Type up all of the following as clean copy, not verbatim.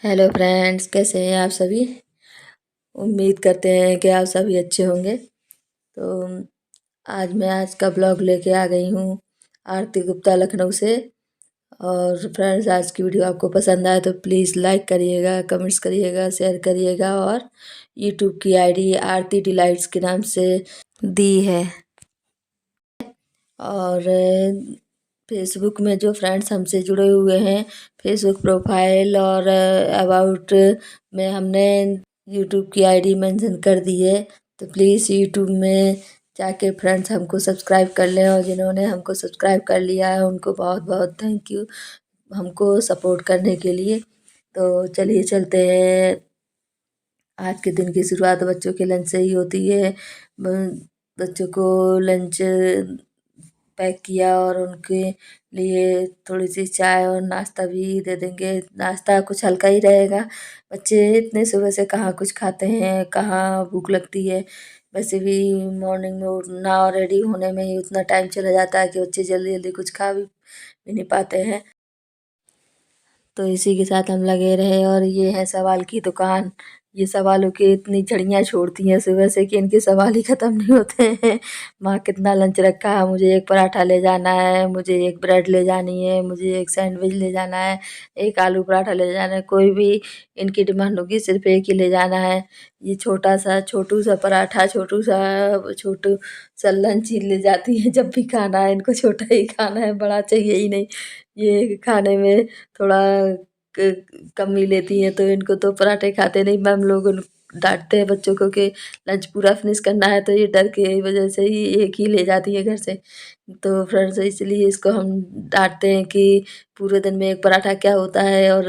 Hello friends, कैसे हैं आप सभी। उम्मीद करते हैं कि आप सभी अच्छे होंगे। तो आज का ब्लॉग लेके आ गई हूँ आरती गुप्ता लखनऊ से। और फ्रेंड्स, आज की वीडियो आपको पसंद आए तो प्लीज़ लाइक करिएगा, कमेंट्स करिएगा, शेयर करिएगा। और यूट्यूब की आईडी आरती डिलाइट्स के नाम से दी है। और फेसबुक में जो फ्रेंड्स हमसे जुड़े हुए हैं, फेसबुक प्रोफाइल और अबाउट में हमने यूट्यूब की आईडी मेंशन कर दी है। तो प्लीज़ यूट्यूब में जाके फ्रेंड्स हमको सब्सक्राइब कर लें। और जिन्होंने हमको सब्सक्राइब कर लिया है उनको बहुत बहुत थैंक यू, हमको सपोर्ट करने के लिए। तो चलिए चलते हैं। आज के दिन की शुरुआत बच्चों के लंच से ही होती है। बच्चों को लंच पैक किया और उनके लिए थोड़ी सी चाय और नाश्ता भी दे देंगे। नाश्ता कुछ हल्का ही रहेगा। बच्चे इतने सुबह से कहाँ कुछ खाते हैं, कहाँ भूख लगती है। वैसे भी मॉर्निंग में उठना और रेडी होने में ही उतना टाइम चला जाता है कि बच्चे जल्दी जल्दी कुछ खा भी नहीं पाते हैं। तो इसी के साथ हम लगे रहे। और ये है सवाल की दुकान। ये सवालों की इतनी झड़ियाँ छोड़ती हैं सुबह से कि इनके सवाल ही ख़त्म नहीं होते हैं। माँ कितना लंच रखा है, मुझे एक पराठा ले जाना है, मुझे एक ब्रेड ले जानी है, मुझे एक सैंडविच ले जाना है, एक आलू पराठा ले जाना है। कोई भी इनकी डिमांड होगी सिर्फ एक ही ले जाना है। ये छोटू सा पराठा, छोटू सा लंच ही ले जाती हैं। जब भी खाना है इनको छोटा ही खाना है, बड़ा चाहिए ही नहीं। ये खाने में थोड़ा कम ही लेती हैं, तो इनको तो पराठे खाते नहीं। मैम लोग डांटते हैं बच्चों को कि लंच पूरा फिनिश करना है, तो ये डर के वजह से ही एक ही ले जाती है घर से। तो फ्रेंड्स, इसलिए इसको हम डांटते हैं कि पूरे दिन में एक पराठा क्या होता है, और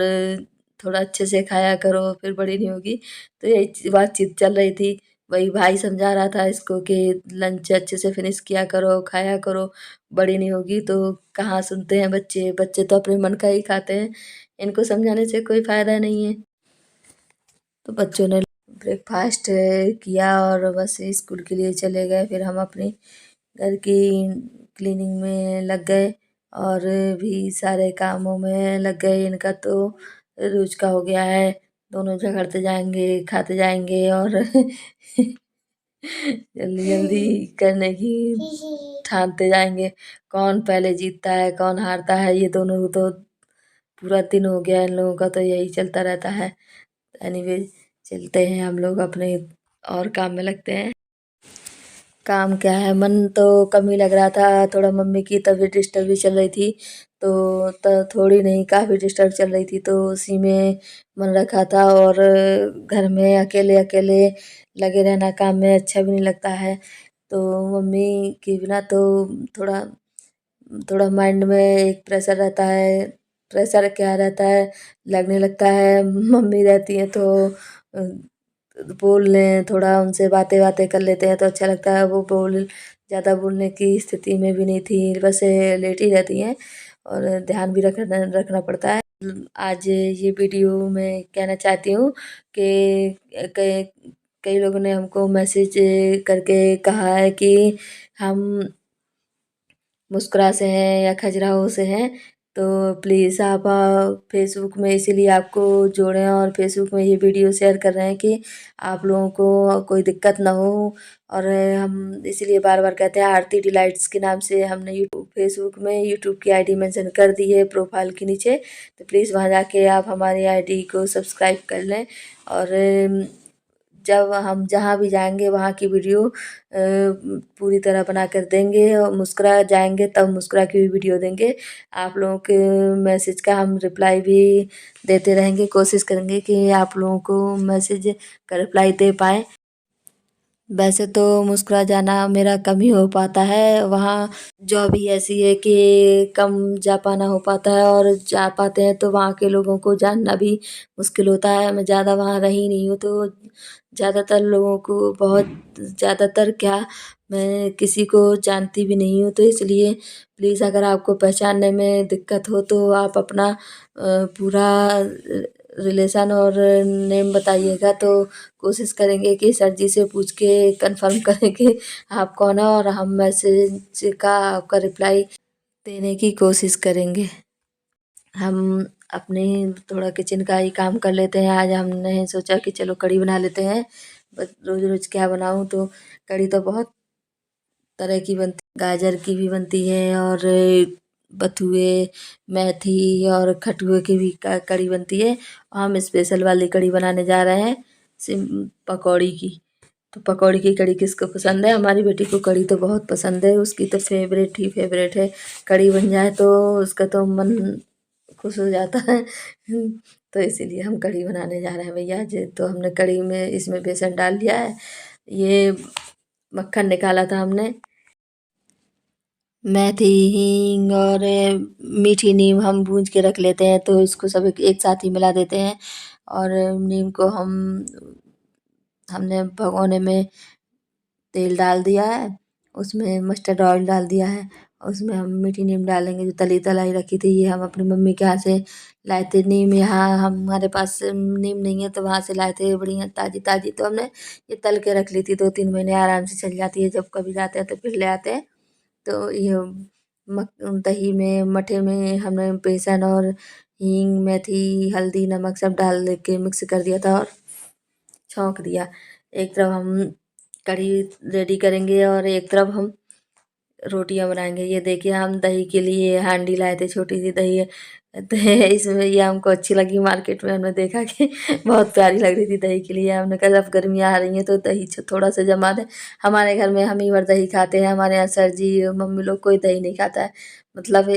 थोड़ा अच्छे से खाया करो फिर बड़ी नहीं होगी। तो यही बातचीत चल रही थी। वही भाई समझा रहा था इसको कि लंच अच्छे से फिनिश किया करो, खाया करो, बड़ी नहीं होगी। तो कहाँ सुनते हैं बच्चे। बच्चे तो अपने मन का ही खाते हैं, इनको समझाने से कोई फ़ायदा नहीं है। तो बच्चों ने ब्रेकफास्ट किया और बस स्कूल के लिए चले गए। फिर हम अपनी घर की क्लीनिंग में लग गए और भी सारे कामों में लग गए। इनका तो रोज का हो गया है। दोनों झगड़ते जाएंगे, खाते जाएंगे और जल्दी जल्दी करने की ठानते जाएंगे। कौन पहले जीतता है, कौन हारता है, ये दोनों तो पूरा दिन हो गया इन लोगों का, तो यही चलता रहता है। एनीवे, चलते हैं हम लोग अपने और काम में लगते हैं। काम क्या है, मन तो कम ही लग रहा था। थोड़ा मम्मी की तबीयत डिस्टर्ब भी चल रही थी। तो थोड़ी नहीं, काफ़ी डिस्टर्ब चल रही थी, तो उसी में मन रखा था। और घर में अकेले अकेले लगे रहना काम में अच्छा भी नहीं लगता है। तो मम्मी के बिना तो थोड़ा थोड़ा माइंड में एक प्रेशर रहता है। प्रेशर क्या रहता है, लगने लगता है मम्मी रहती है तो बोल लें, थोड़ा उनसे बातें बातें कर लेते हैं तो अच्छा लगता है। वो ज़्यादा बोलने की स्थिति में भी नहीं थी, बस लेटी रहती हैं और ध्यान भी रखना रखना पड़ता है। आज ये वीडियो में कहना चाहती हूँ कि कई कई लोगों ने हमको मैसेज करके कहा है कि हम मुस्कुरा से हैं या खजुराहो से हैं। तो प्लीज़ आप फेसबुक में इसीलिए आपको जोड़े हैं और फेसबुक में ये वीडियो शेयर कर रहे हैं कि आप लोगों को कोई दिक्कत ना हो। और हम इसीलिए बार बार कहते हैं आरती डिलाइट्स के नाम से हमने यूट्यूब फेसबुक में यूट्यूब की आईडी मेंशन कर दी है प्रोफाइल के नीचे। तो प्लीज़ वहाँ जाके आप हमारी आईडी को सब्सक्राइब कर लें। और जब हम जहाँ भी जाएंगे वहाँ की वीडियो पूरी तरह बना कर देंगे, और मुस्कुरा जाएंगे तब मुस्कुरा के भी वीडियो देंगे। आप लोगों के मैसेज का हम रिप्लाई भी देते रहेंगे। कोशिश करेंगे कि आप लोगों को मैसेज का रिप्लाई दे पाएँ। वैसे तो मुस्कुरा जाना मेरा कम ही हो पाता है। वहाँ जॉब ही ऐसी है कि कम जा पाना हो पाता है, और जा पाते हैं तो वहाँ के लोगों को जानना भी मुश्किल होता है। मैं ज़्यादा वहाँ रही नहीं हूँ, तो ज़्यादातर लोगों को, बहुत ज़्यादातर क्या, मैं किसी को जानती भी नहीं हूँ। तो इसलिए प्लीज़ अगर आपको पहचानने में दिक्कत हो तो आप अपना पूरा रिलेशन और नेम बताइएगा। तो कोशिश करेंगे कि सर जी से पूछ के कंफर्म करें कि आप कौन हैं, और हम मैसेज का आपका रिप्लाई देने की कोशिश करेंगे। हम अपने थोड़ा किचन का ही काम कर लेते हैं। आज हमने सोचा कि चलो कढ़ी बना लेते हैं। बस रोज़ रोज़ क्या बनाऊँ, तो कढ़ी तो बहुत तरह की बनती, गाजर की भी बनती है और बथुए, मेथी और खटुए की भी कढ़ी बनती है। हम स्पेशल वाली कढ़ी बनाने जा रहे हैं, सिम पकौड़ी की। तो पकौड़ी की कढ़ी किसको पसंद है? हमारी बेटी को कढ़ी तो बहुत पसंद है, उसकी तो फेवरेट ही फेवरेट है। कढ़ी बन जाए तो उसका तो मन खुश हो जाता है। तो इसीलिए हम कढ़ी बनाने जा रहे हैं भैया जी। तो हमने कढ़ी में इसमें बेसन डाल दिया है, ये मक्खन निकाला था हमने, मेथी, हींग और मीठी नीम हम भूंज के रख लेते हैं, तो इसको सब एक साथ ही मिला देते हैं। और नीम को हमने भगोने में तेल डाल दिया है, उसमें मस्टर्ड ऑयल डाल दिया है, उसमें हम मीठी नीम डालेंगे जो तली तलाई रखी थी। ये हम अपनी मम्मी के यहाँ से लाए थे नीम, यहाँ हमारे पास नीम नहीं है तो वहाँ से लाए थे बढ़िया ताज़ी ताज़ी। तो हमने ये तल के रख ली थी, 2-3 महीने आराम से चल जाती है। जब कभी जाते हैं तो फिर ले आते हैं। तो ये दही में मठे में हमने बेसन और हींग, मेथी, हल्दी, नमक सब डाल के मिक्स कर दिया था और छौंक दिया। एक तरफ हम कढ़ी रेडी करेंगे और एक तरफ हम रोटियां बनाएंगे। ये देखिए हम दही के लिए हांडी लाए थे, छोटी सी दही है। तो इसमें ये हमको अच्छी लगी, मार्केट में हमने देखा कि बहुत प्यारी लग रही थी दही के लिए। हमने कहा अब गर्मियाँ आ रही हैं तो दही थोड़ा सा जमा दें। हमारे घर में हम ही बार दही खाते हैं, हमारे यहाँ सर जी मम्मी लोग कोई दही नहीं खाता है। मतलब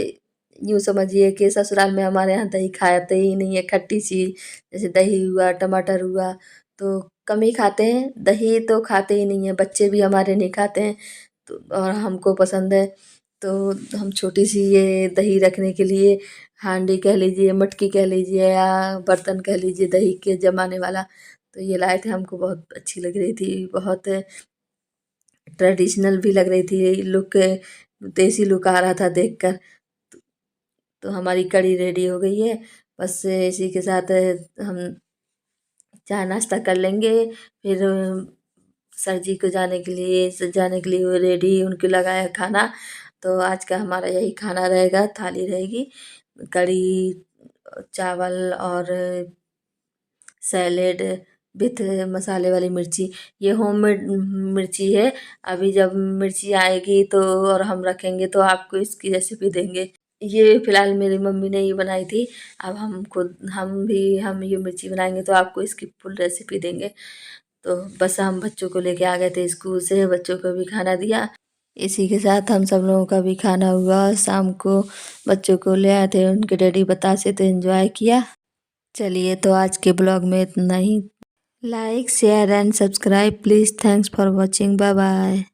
यूँ समझिए कि ससुराल में हमारे यहाँ दही खाते ही नहीं है, खट्टी सी जैसे दही हुआ, टमाटर हुआ, तो कम ही खाते हैं। दही तो खाते ही नहीं है, बच्चे भी हमारे नहीं खाते हैं। तो और हमको पसंद है, तो हम छोटी सी ये दही रखने के लिए हांडी कह लीजिए, मटकी कह लीजिए या बर्तन कह लीजिए दही के जमाने वाला, तो ये लाए थे। हमको बहुत अच्छी लग रही थी, बहुत ट्रेडिशनल भी लग रही थी, लुक देसी लुक आ रहा था देखकर। तो हमारी कढ़ी रेडी हो गई है। बस इसी के साथ हम चाय नाश्ता कर लेंगे। फिर सर जी को जाने के लिए वो रेडी उनके लगा है खाना। तो आज का हमारा यही खाना रहेगा, थाली रहेगी, कढ़ी, चावल और सैलेड विथ मसाले वाली मिर्ची। ये होममेड मिर्ची है। अभी जब मिर्ची आएगी तो और हम रखेंगे तो आपको इसकी रेसिपी देंगे। ये फिलहाल मेरी मम्मी ने ही बनाई थी। अब हम ये मिर्ची बनाएंगे तो आपको इसकी फुल रेसिपी देंगे। तो बस हम बच्चों को लेके आ गए थे स्कूल से, बच्चों को भी खाना दिया। इसी के साथ हम सब लोगों का भी खाना हुआ। शाम को बच्चों को ले आए थे उनके डैडी बतासे, तो एंजॉय किया। चलिए तो आज के ब्लॉग में इतना ही। Like share and subscribe please. Thanks for watching. Bye bye.